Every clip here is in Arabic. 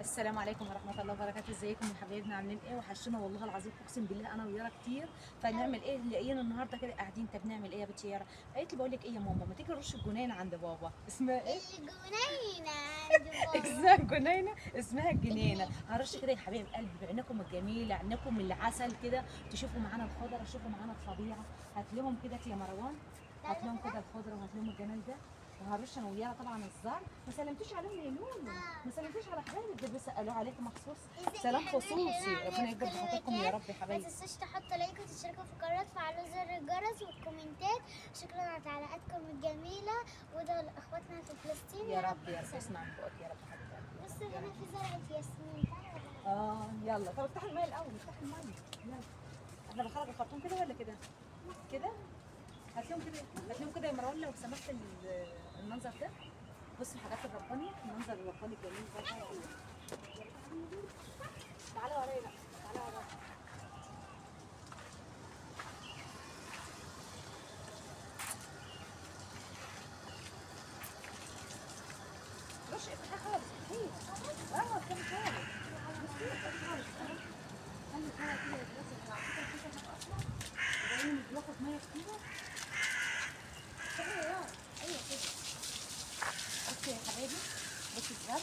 السلام عليكم ورحمه الله وبركاته. ازيكم يا حبايبنا؟ عاملين ايه؟ وحشنا والله العظيم، اقسم بالله انا ويارا كتير. فنعمل ايه؟ لاقيين النهارده كده قاعدين. طب نعمل ايه يا بنتي يارا؟ قالت لي بقول لك ايه يا ماما، ما تيجي نرش الجنينه عند بابا. اسمها ايه؟ الجنينة عند بابا. اسمها الجنينه، اسمها الجنينه. هنرش كده يا حبايب قلبي بعينكم الجميله، عينكم العسل كده، تشوفوا معانا الخضره، تشوفوا معانا الطبيعه. هات لهم كده يا مروان، هات لهم كده الخضره وهات لهم الجمال ده. وهرش انا وياها طبعا الزرع. ما سلمتيش عليهم يا لولو، ما سلمتيش على حبايبك دول، بيسالوا عليك مخصوص. سلام خصوصي، ربنا يكبر بحياتكم يا رب يا ما حبايبي. تنسوش تحطوا لايك وتشتركوا في القناة وتفعلوا زر الجرس والكومنتات. شكرا على تعليقاتكم الجميلة، وده لاخواتنا في فلسطين. يا رب يا رب اسمع من بقك يا رب حبيبي. بصوا هنا في زرعة ياسمين. يلا طب افتحي الماء الاول، افتحي الماء. يلا احنا بنخرج الخرطوم كده ولا كده؟ كده. هات لهم كده، هات لهم كده يا مروان لو سمحت المنظر ده. بصوا الحاجات الربانيه، المنظر الرباني الجميل ده. تعالى ورايا بقى، تعالى ورايا. رش افتحي خالص، افتحيه. افتحي خالص. خلي الهواء كده يتنزل على فكره في شبكه اصلا. وبعدين مش بياخد ميه كتير. ايوه كده. بصوا يا حبايبي، بصوا الزرع.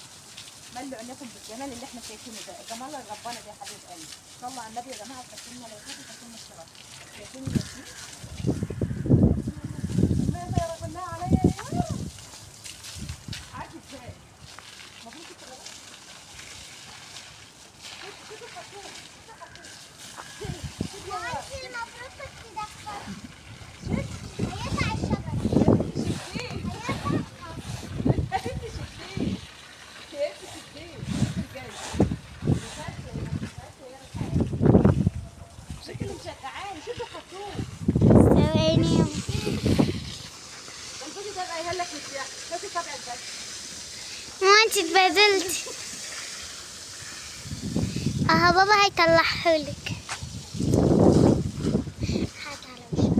ملوا عينيكم بالجمال اللي احنا شايفينه ده، الجمال الرباني ده يا حبيب قلبي. صلوا على النبي يا جماعه، تكلمنا لو كنتوا تكلمنا الشرف. شايفين الياسمين؟ ماذا يا رب الله عليا يا يارا؟ عارف ازاي؟ المفروض كنت غلط. شوفوا الخرطوم، شوفوا الخرطوم. وانت المفروض كنت تدخل شفت؟ هيقطع الشجرة. شفتيه؟ انت شفتيه؟ كيف شفتيه؟ شكله مشجعاني. شوفوا الخرطوم. ثواني. الفيديو ده بقى يهلك من السياحة. شوفي طبع البس. ما انت اتبهدلتي. اها بابا هيطلعهولك. هات على وشك.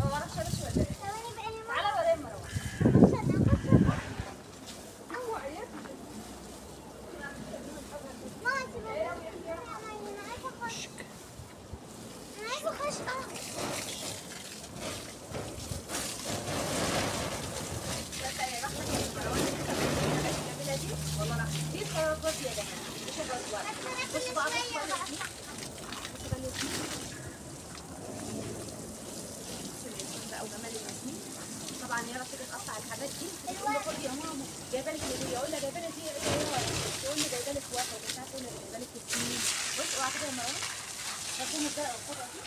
هو معرفش أرش ولا إيه؟ ثواني بقى يا تعالى ورايا مروان. هو عيالي. ماما انت انا عايزه اخش. انا عايزه اخش. تصدق يا رحمة يا مروان الحاجات الجميلة دي؟ والله العظيم دي خيارات يا جماعة. مش الرزوات. بصوا بعض الصور. بصوا ده الياسمين. بصوا الياسمين بقى وجمال الياسمين. طبعا يارا تيجي تقطع الحاجات دي تقول لي خدي يا ماما جايبه لك هديه، اقول لها جايبه لك دي ايه يا يارا؟ تقول لي جايبه لك واحد مش عارفه، تقول لي جايبه لك ياسمين. بص اوعى كده يا مروان، هاتوا الزرقاء والخضرا دي.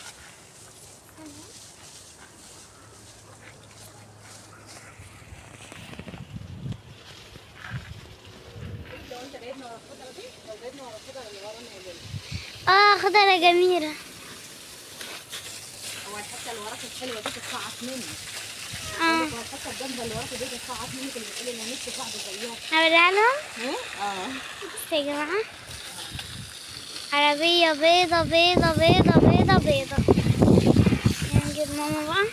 لو انت جايبنا ورا الخضرا دي، لو جايبنا ورا الخضرا اللي ورانا قول لنا. خضرة جميلة. هو الحته اللي وراك الحلوه دي تتقعص مني. اه هو الحته الجامده اللي وراك دي تتقعص منك، اللي بتقولي انا نفسي في واحده زيها. هوريها لهم. ايه؟ بصوا يا جماعة، عربية بيضة بيضة بيضة بيضة بيضة. نجيب ماما بقى.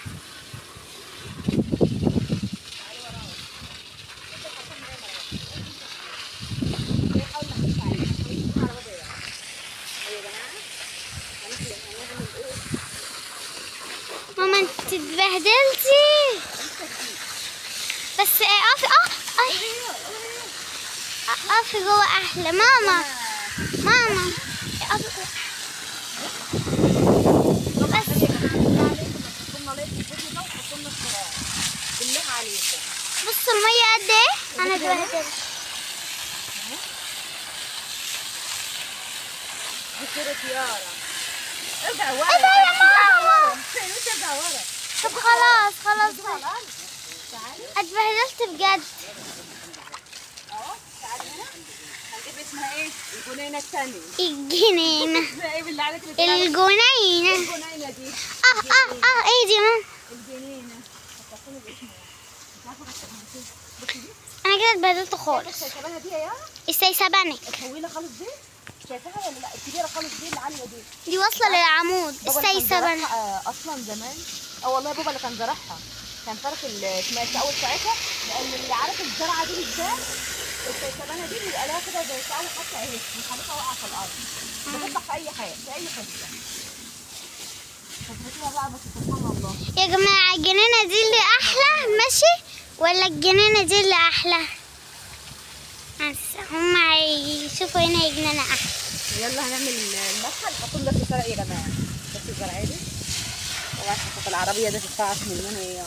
ماما انت اتبهدلتي. بس اقفي اقفي جوه احلى. ماما ماما اقفي. بس بالله عليكم. بصوا المية قد ايه. انا اتبهدلت. دي صورة يارا. ارجع ورا. ايه ده يا ماما؟ ارجع ورا. طب خلاص خلاص تعالي. اتبهدلت بجد. اهو تعالي هنا. هنجيب اسمها ايه؟ الجنينة الثانية. الجنينة. اسمها ايه بالله عليك؟ الجنينة. الجنينة دي. ايه دي ماما؟ الجنينة. فكرتني باسمها. مش عارفة بس انا كده اتبهدلت خالص. شايفاها دي يا يارا؟ السيسبانك. الطويلة خالص دي؟ شايفاها ولا لا؟ الكبيره خالص دي اللي عاليه دي. دي واصله للعمود بابا اللي كان السايسه. زرعها اصلا زمان. والله بابا اللي كان زرعها كان ترك اسمها التقوي بتاعتها، لان اللي عارف الزرعه دي بالذات السيسبانه دي بيبقى لها كده زي التقوي حتى اهي مش حاططها واقعه في الارض، بتطلع في اي حاجه في اي حته. فكرتيها بقى بس سبحان الله. يا جماعه الجنينه دي اللي احلى ماشي ولا الجنينه دي اللي احلى؟ بس هما يشوفوا هنا جنينه احلى. يلا هنعمل المدخل حطهم ده في الزرع يا جماعه. بس الزرع دي طبعا حطيت العربيه دي تتفعص مننا ايه.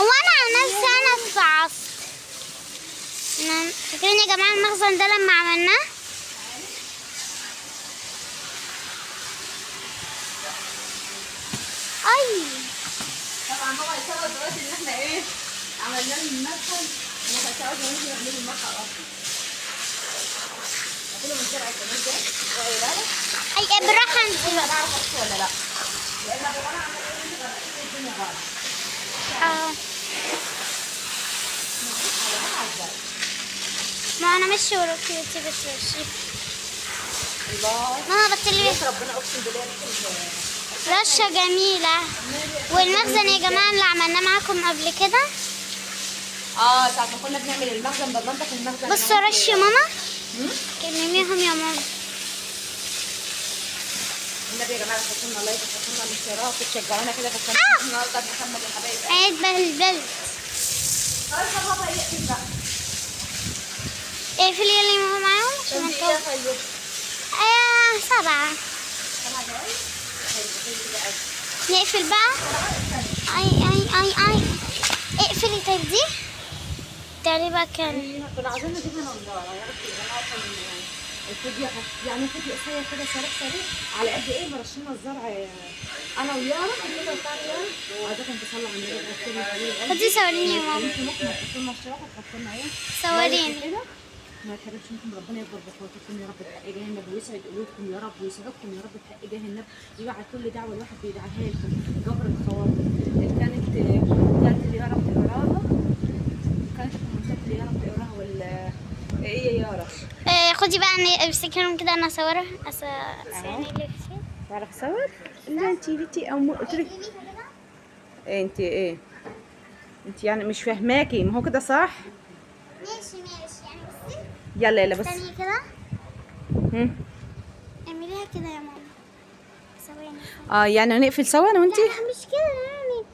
هو انا عن نفسي انا اتفعصت. فاكرين يا جماعه المخزن ده لما عملناه؟ اي طبعا هو هيسبب دلوقتي ان احنا ايه عملنا له المدخل وما كانش عاوز نعمل المدخل اصلا. هاكله من الزرع كمان ده وقايله لك اي بالراحه انت انا بقى. اعرف اخش ولا لا، لان بابا انا عمال يقول لي غرقت الدنيا غلط. ما انا ماشيه وراك انت بتمشي. الله ماما بتلي ربنا اقسم بالله رشه جميله. والمخزن يا جماعه اللي عملناه معاكم قبل كده. ساعة ما كنا بنعمل المخزن بننضف المخزن. بصوا رش يا ماما. كلميهم يا ماما. النبي يا جماعه تحطوا لنا لايك وتحطوا لنا الاشتراك وتشجعونا كده في القناه النهارده محمد الحبايب. عيد بلبل. خلاص يا بابا يقفل بقى. اقفلي يلا ماما معاهم عشان طب نطول. طيب 7 نقفل بقى. اي اقفلي. طيب دي تقريبا كان كنا عايزين نجيب هنا ونجارة يا رب يا جماعه عشان الفيديو يعني فيديو قصير كده سريع على قد ايه مرشينا الزرع انا ويارا الفيديو بتاعت يارا عايزاكم تصلوا على النبي. خدي صوريني يا ماما. انتوا ممكن تحطوا لنا اشتراك وتحطوا لنا ايه صوريني. كده ما تحرمش منكم. ربنا يكبر بخاطركم يا رب بحق جاه النبي ويسعد قلوبكم يا رب ويسعدكم يا رب بحق جاه النبي. يبعد كل دعوه الواحد بيدعيها لكم جبر الخواطر. كانت اللي يعرف تقراها كانت الكومنتات اللي يعرف تقراها ولا ايه يا يارا؟ خدي بقى امسكيهم كده انا اصورها. تعرف تصور؟ لا انت او قلت لك انت ايه؟ انت يعني مش فاهماكي. ما هو كده صح؟ ماشي يعني بصي. يلا بس استني كده. اعمليها كده يا ماما. ثواني. يعني نقفل سوا انا وانتي؟ لا مش كده يعني